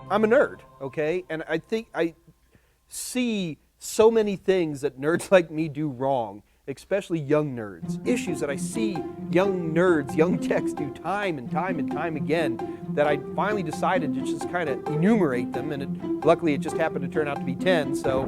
I'm a nerd, okay? And I think I see so many things that nerds like me do wrong, especially young nerds. Issues that I see young nerds, young techs do time and time and time again, that I finally decided to just kind of enumerate them, and luckily it just happened to turn out to be 10, so.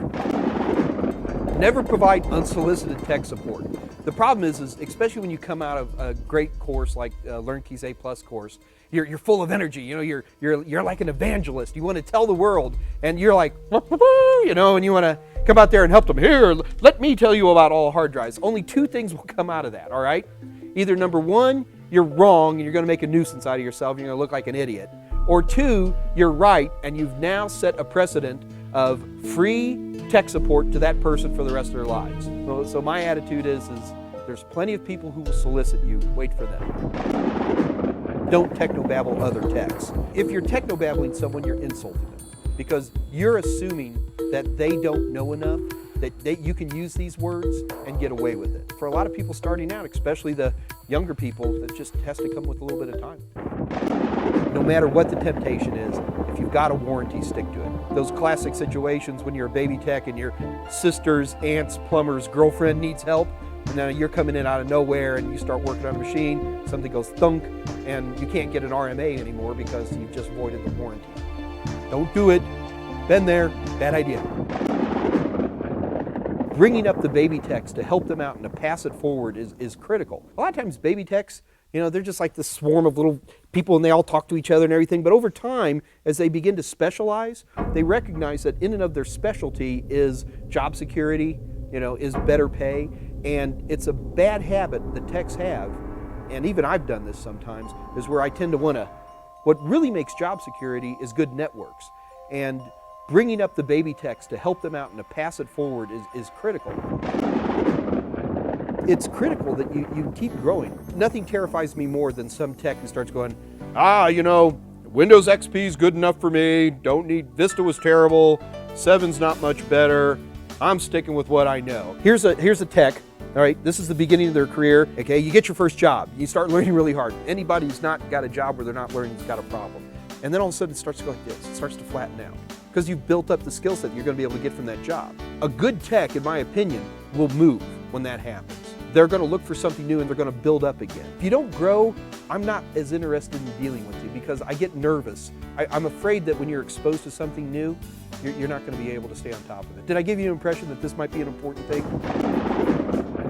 Never provide unsolicited tech support. The problem is especially when you come out of a great course like LearnKey's A+ course, you're full of energy. You know, you're like an evangelist. You want to tell the world, and you're like, you know, and you want to come out there and help them. Here, let me tell you about all hard drives. Only two things will come out of that. All right, either number one, you're wrong and you're going to make a nuisance out of yourself. And you're going to look like an idiot, or two, you're right and you've now set a precedent of free tech support to that person for the rest of their lives. So my attitude is there's plenty of people who will solicit you. Wait for them. Don't technobabble other techs. If you're technobabbling someone, you're insulting them because you're assuming that they don't know enough, that you can use these words and get away with it. For a lot of people starting out, especially the younger people, that just has to come with a little bit of time. No matter what the temptation is, if you've got a warranty, stick to it. Those classic situations when you're a baby tech and your sister's, aunt's, plumber's girlfriend needs help, and then you're coming in out of nowhere and you start working on a machine, something goes thunk, and you can't get an RMA anymore because you just voided the warranty. Don't do it. Been there, bad idea. Bringing up the baby techs to help them out and to pass it forward is critical. A lot of times baby techs, you know, they're just like this swarm of little people and they all talk to each other and everything, but over time, as they begin to specialize, they recognize that in and of their specialty is job security, you know, is better pay, and it's a bad habit that techs have, and even I've done this sometimes, is where I tend to want to, what really makes job security is good networks, and bringing up the baby techs to help them out and to pass it forward is critical. It's critical that you keep growing. Nothing terrifies me more than some tech who starts going, you know, Windows XP is good enough for me, don't need, Vista was terrible, 7's not much better, I'm sticking with what I know. Here's a tech, all right, this is the beginning of their career, okay, you get your first job, you start learning really hard. Anybody who's not got a job where they're not learning has got a problem. And then all of a sudden it starts to go like this, it starts to flatten out. Because you've built up the skill set you're going to be able to get from that job. A good tech, in my opinion, will move when that happens. They're going to look for something new and they're going to build up again. If you don't grow, I'm not as interested in dealing with you because I get nervous. I'm afraid that when you're exposed to something new, you're not going to be able to stay on top of it. Did I give you an impression that this might be an important thing?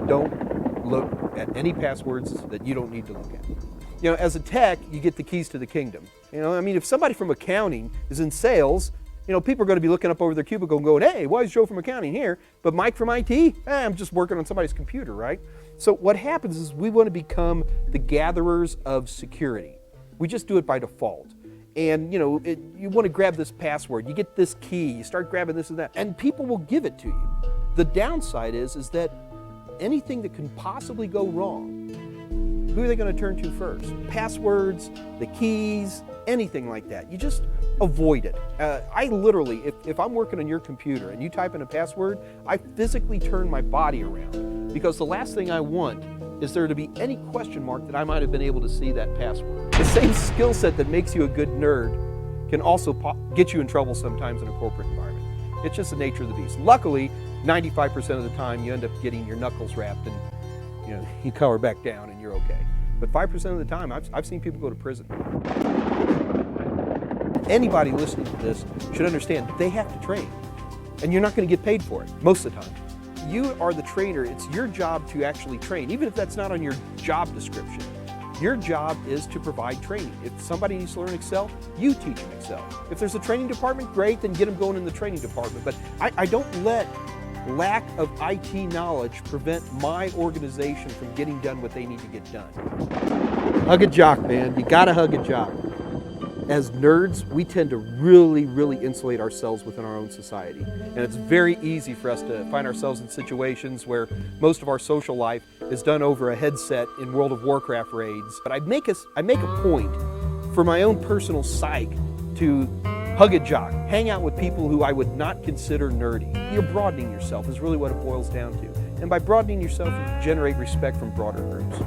Don't look at any passwords that you don't need to look at. You know, as a tech, you get the keys to the kingdom. You know, I mean, if somebody from accounting is in sales, you know, people are going to be looking up over their cubicle and going, hey, why is Joe from accounting here? But Mike from IT? I'm just working on somebody's computer, right? So what happens is we want to become the gatherers of security. We just do it by default. And, you know, you want to grab this password, you get this key, you start grabbing this and that, and people will give it to you. The downside is that anything that can possibly go wrong, who are they going to turn to first? Passwords, the keys, anything like that. You just avoid it. I literally, if I'm working on your computer and you type in a password, I physically turn my body around because the last thing I want is there to be any question mark that I might have been able to see that password. The same skill set that makes you a good nerd can also get you in trouble sometimes in a corporate environment. It's just the nature of the beast. Luckily, 95% of the time you end up getting your knuckles wrapped and you know, you cower back down and you're okay. But 5% of the time, I've seen people go to prison. Anybody listening to this should understand they have to train, and you're not going to get paid for it most of the time. You are the trainer. It's your job to actually train, even if that's not on your job description. Your job is to provide training. If somebody needs to learn Excel, you teach them Excel. If there's a training department, great, then get them going in the training department. But I don't let lack of IT knowledge prevent my organization from getting done what they need to get done. Hug a jock, man. You gotta hug a jock. As nerds, we tend to really insulate ourselves within our own society. And it's very easy for us to find ourselves in situations where most of our social life is done over a headset in World of Warcraft raids. But I make a point for my own personal psyche to hug a jock, hang out with people who I would not consider nerdy. You're broadening yourself is really what it boils down to. And by broadening yourself, you generate respect from broader groups.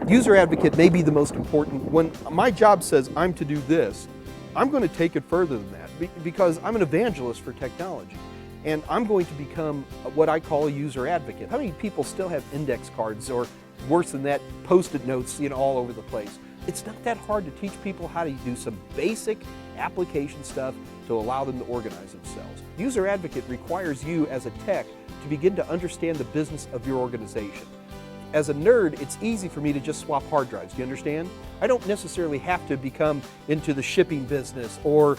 User advocate may be the most important. When my job says I'm to do this, I'm going to take it further than that because I'm an evangelist for technology. And I'm going to become what I call a user advocate. How many people still have index cards or worse than that, Post-it notes, all over the place? It's not that hard to teach people how to do some basic application stuff to allow them to organize themselves. User advocate requires you as a tech to begin to understand the business of your organization. As a nerd, it's easy for me to just swap hard drives. Do you understand? I don't necessarily have to become into the shipping business or,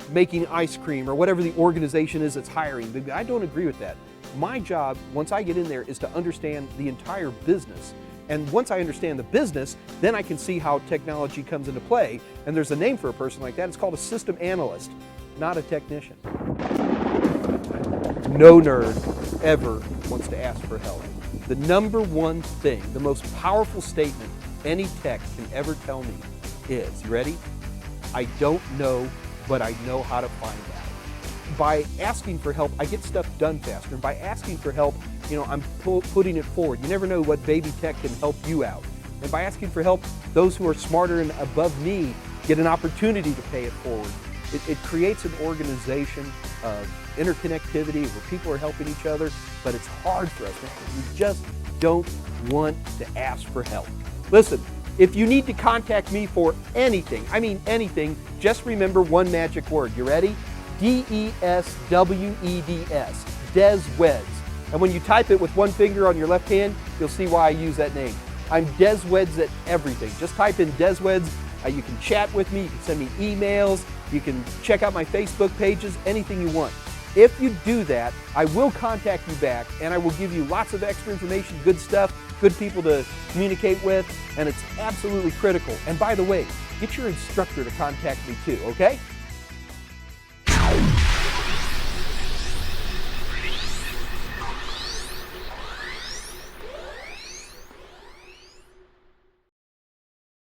making ice cream or whatever the organization is that's hiring. I don't agree with that. My job, once I get in there, is to understand the entire business. And once I understand the business, then I can see how technology comes into play. And there's a name for a person like that. It's called a system analyst, not a technician. No nerd ever wants to ask for help. The number one thing, the most powerful statement any tech can ever tell me is, you ready? I don't know, but I know how to find out. By asking for help, I get stuff done faster. And by asking for help, I'm putting it forward. You never know what baby tech can help you out. And by asking for help, those who are smarter and above me get an opportunity to pay it forward. It creates an organization of interconnectivity where people are helping each other, but it's hard for us because we just don't want to ask for help. Listen, if you need to contact me for anything, I mean anything, just remember one magic word. You ready? DESWEDS, DesWeds. And when you type it with one finger on your left hand, you'll see why I use that name. I'm DesWeds at everything. Just type in DesWeds. You can chat with me, you can send me emails, you can check out my Facebook pages, anything you want. If you do that, I will contact you back and I will give you lots of extra information, good stuff, good people to communicate with, and it's absolutely critical. And by the way, get your instructor to contact me too, okay?